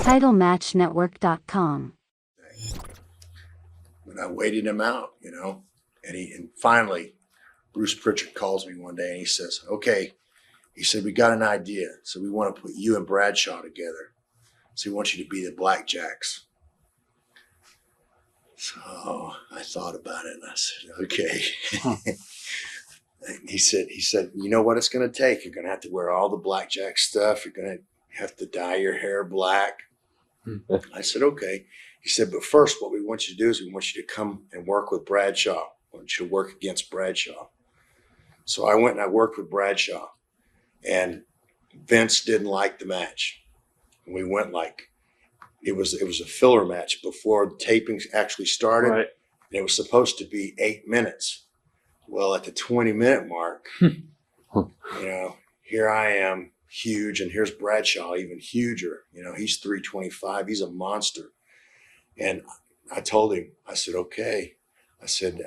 TitleMatchNetwork.com. But I waited him out, and finally Bruce Pritchard calls me one day and he says, okay, he said, we got an idea. So we want to put you and Bradshaw together. So we want you to be the BlackJacks. So I thought about it and I said, okay. He said, you know what it's going to take? You're going to have to wear all the Blackjack stuff. You're going to have to dye your hair black. I said, okay. He said, but first, what we want you to do is we want you to come and work with Bradshaw. I want you to work against Bradshaw. So I went and I worked with Bradshaw. And Vince didn't like the match. We went it was a filler match before the tapings actually started. Right. And it was supposed to be 8 minutes. Well, at the 20-minute mark, here I am, huge, and here's Bradshaw, even huger. He's 325. He's a monster. And I told him, I said, okay. I said,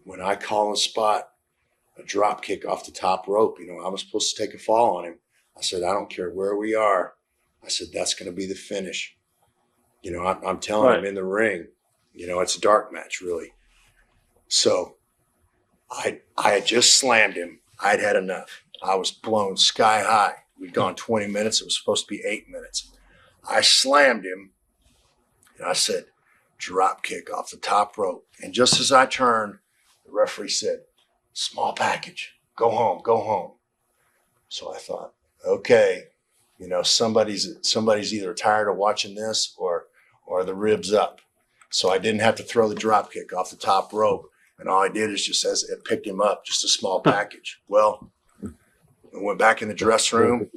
when I call a spot, a drop kick off the top rope, I was supposed to take a fall on him. I said, I don't care where we are. I said, that's going to be the finish. I'm telling him in the ring, it's a dark match, really. So I had just slammed him. I'd had enough. I was blown sky high. We'd gone 20 minutes. It was supposed to be 8 minutes. I slammed him, and I said, drop kick off the top rope. And just as I turned, the referee said, small package, go home, go home. So I thought, okay, somebody's either tired of watching this or the ribs up. So I didn't have to throw the drop kick off the top rope. And all I did is just as it picked him up, just a small package. Well, we went back in the dressing room.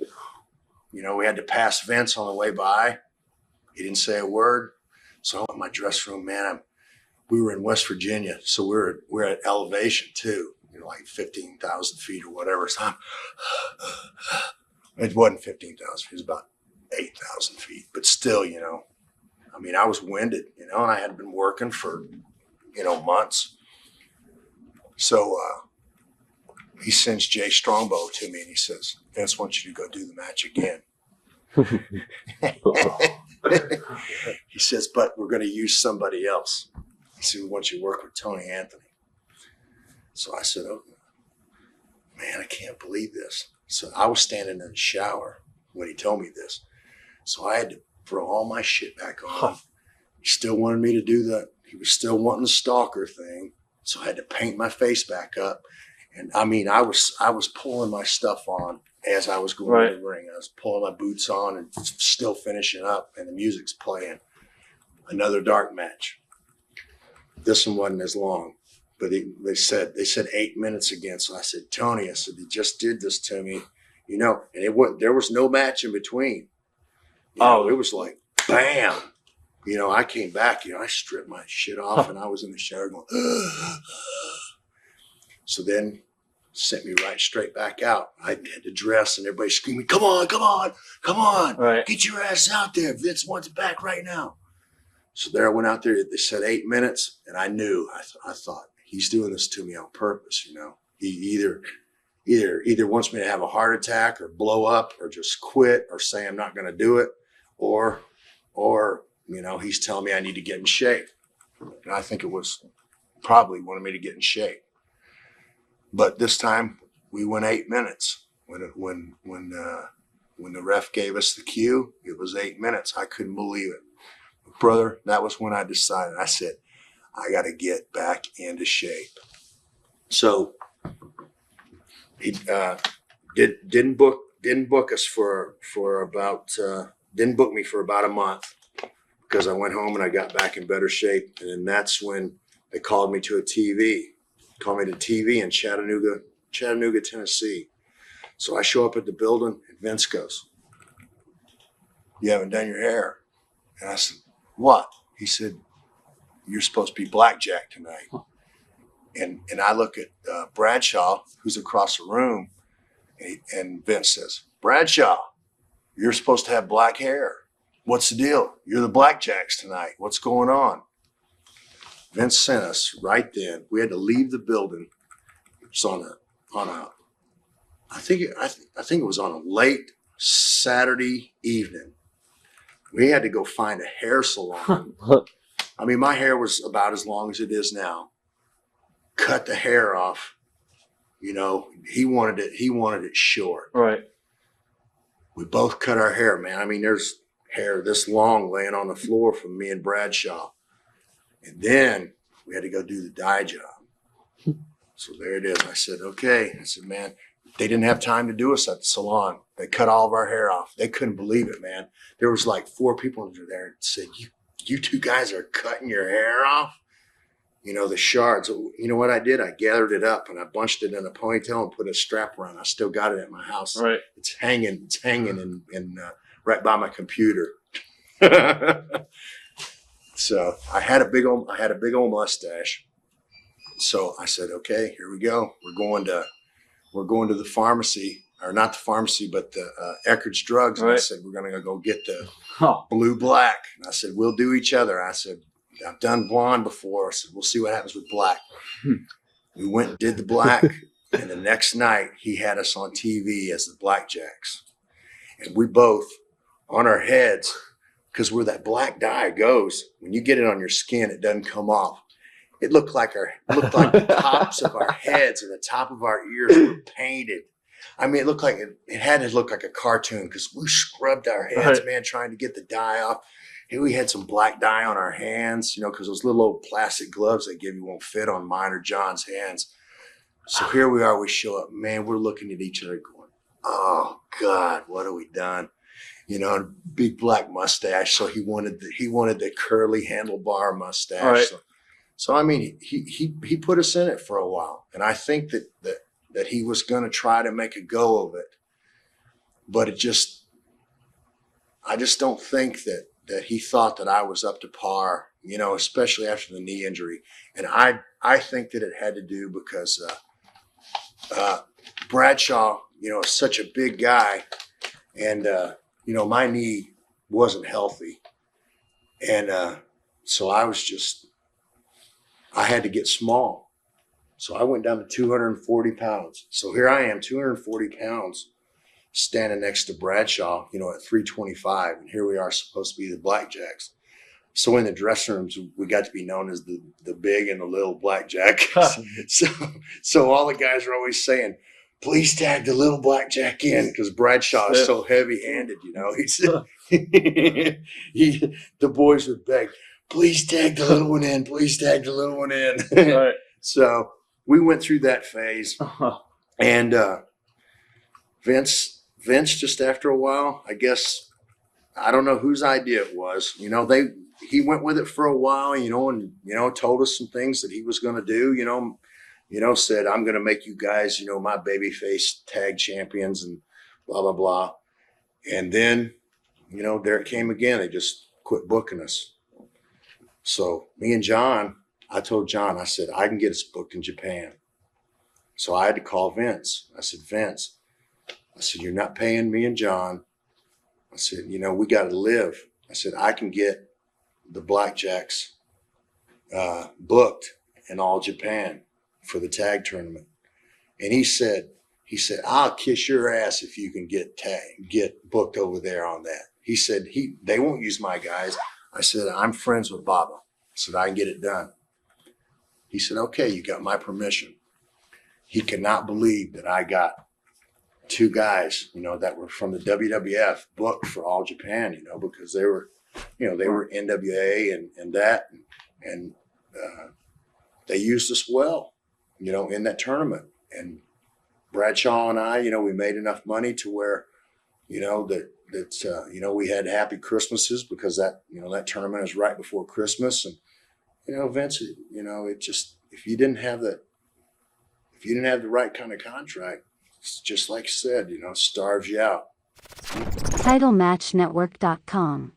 We had to pass Vince on the way by. He didn't say a word. So I went in my dressing room, man. We were in West Virginia, so we're at elevation too, like 15,000 feet or whatever. So it wasn't 15,000 feet, it was about 8,000 feet. But still, I was winded, and I had been working for, months. So he sends Jay Strongbow to me and he says, Vince wants you to go do the match again. He says, but we're going to use somebody else. He said, we want you to work with Tony Anthony. So I said, oh, man, I can't believe this. So I was standing in the shower when he told me this. So I had to throw all my shit back on. He still wanted me to do that. He was still wanting the Stalker thing. So I had to paint my face back up. And I was pulling my stuff on as I was going to the ring. I was pulling my boots on and still finishing up, and the music's playing. Another dark match. This one wasn't as long, but they said 8 minutes again. So I said, Tony, I said, they just did this to me, and there was no match in between. It was like, bam. I came back, I stripped my shit off and I was in the shower going, So then sent me right straight back out. I had to dress and everybody screaming, come on, come on, come on. Right. Get your ass out there. Vince wants it back right now. So there I went out there. They said 8 minutes and I knew, I thought he's doing this to me on purpose. He either wants me to have a heart attack or blow up or just quit or say I'm not going to do it or he's telling me I need to get in shape. And I think it was probably wanted me to get in shape. But this time we went 8 minutes. When the ref gave us the cue, it was 8 minutes. I couldn't believe it. Brother, that was when I decided. I said, I got to get back into shape. So he didn't book us for about didn't book me for about a month because I went home and I got back in better shape. And then that's when they called me to TV in Chattanooga, Tennessee. So I show up at the building and Vince goes, you haven't done your hair. And I said, what? He said, you're supposed to be Blackjack tonight. And I look at Bradshaw, who's across the room, and Vince says, Bradshaw, you're supposed to have black hair. What's the deal? You're the Blackjacks tonight. What's going on? Vince sent us right then. We had to leave the building. It was I think it was on a late Saturday evening. We had to go find a hair salon. I mean, my hair was about as long as it is now. Cut the hair off. You know, he wanted it short. Right. We both cut our hair, man. I mean, there's hair this long laying on the floor from me and Bradshaw. And then we had to go do the dye job. So there it is. I said, okay. I said, man, they didn't have time to do us at the salon. They cut all of our hair off. They couldn't believe it, man. There was like 4 people there that said, you 2 guys are cutting your hair off? You know, the shards. You know what I did? I gathered it up and I bunched it in a ponytail and put a strap around. I still got it at my house. Right. It's hanging in right by my computer. So I had a big old mustache. So I said, okay, here we go. We're going to the pharmacy, or not the pharmacy, but the Eckert's Drugs. And I said, we're going to go get the blue black. And I said, we'll do each other. I said, I've done blonde before. I said, we'll see what happens with black. We went and did the black. And the next night he had us on TV as the BlackJacks. And we both on our heads, because where that black dye goes, when you get it on your skin, it doesn't come off. It looked like the tops of our heads and the top of our ears were painted. I mean, it had to look like a cartoon because we scrubbed our heads, man, trying to get the dye off. And we had some black dye on our hands, you know, because those little old plastic gloves they give you won't fit on mine or John's hands. So here we are, we show up, man, we're looking at each other going, oh God, what have we done? You know, big black mustache. So he wanted the curly handlebar mustache. Right. So I mean, he put us in it for a while, and I think that he was going to try to make a go of it, but I just don't think that he thought that I was up to par, you know, especially after the knee injury, and I think that it had to do because Bradshaw, you know, is such a big guy, and you know, my knee wasn't healthy, and so I had to get small. So I went down to 240 pounds. So here I am, 240 pounds, standing next to Bradshaw, you know, at 325. And here we are supposed to be the BlackJacks. So in the dressing rooms, we got to be known as the big and the little Blackjack. So all the guys are always saying, please tag the little Blackjack in, because Bradshaw is so heavy-handed, you know. He said, the boys would beg, please tag the little one in. Please tag the little one in. Right. So we went through that phase. And Vince, just after a while, I guess, I don't know whose idea it was. You know, he went with it for a while, you know, and, you know, told us some things that he was going to do, you know, said, I'm going to make you guys, you know, my babyface tag champions and blah, blah, blah. And then, you know, there it came again. They just quit booking us. So me and John, I told John, I said, I can get us booked in Japan. So I had to call Vince. I said, Vince, I said, you're not paying me and John. I said, you know, we got to live. I said, I can get the BlackJacks booked in all Japan for the tag tournament. And he said, I'll kiss your ass if you can get booked over there on that. He said, they won't use my guys. I said, I'm friends with Baba. I said, I can get it done. He said, okay, you got my permission. He could not believe that I got 2 guys, you know, that were from the WWF booked for All Japan, you know, because they were NWA and that, and they used us well, you know, in that tournament. And Bradshaw and I, you know, we made enough money to where, you know, that you know, we had happy Christmases because that, you know, that tournament is right before Christmas. And, you know, Vince, you know, it just, if you didn't have the right kind of contract, it's just like I said, you know, starves you out. TitleMatchNetwork.com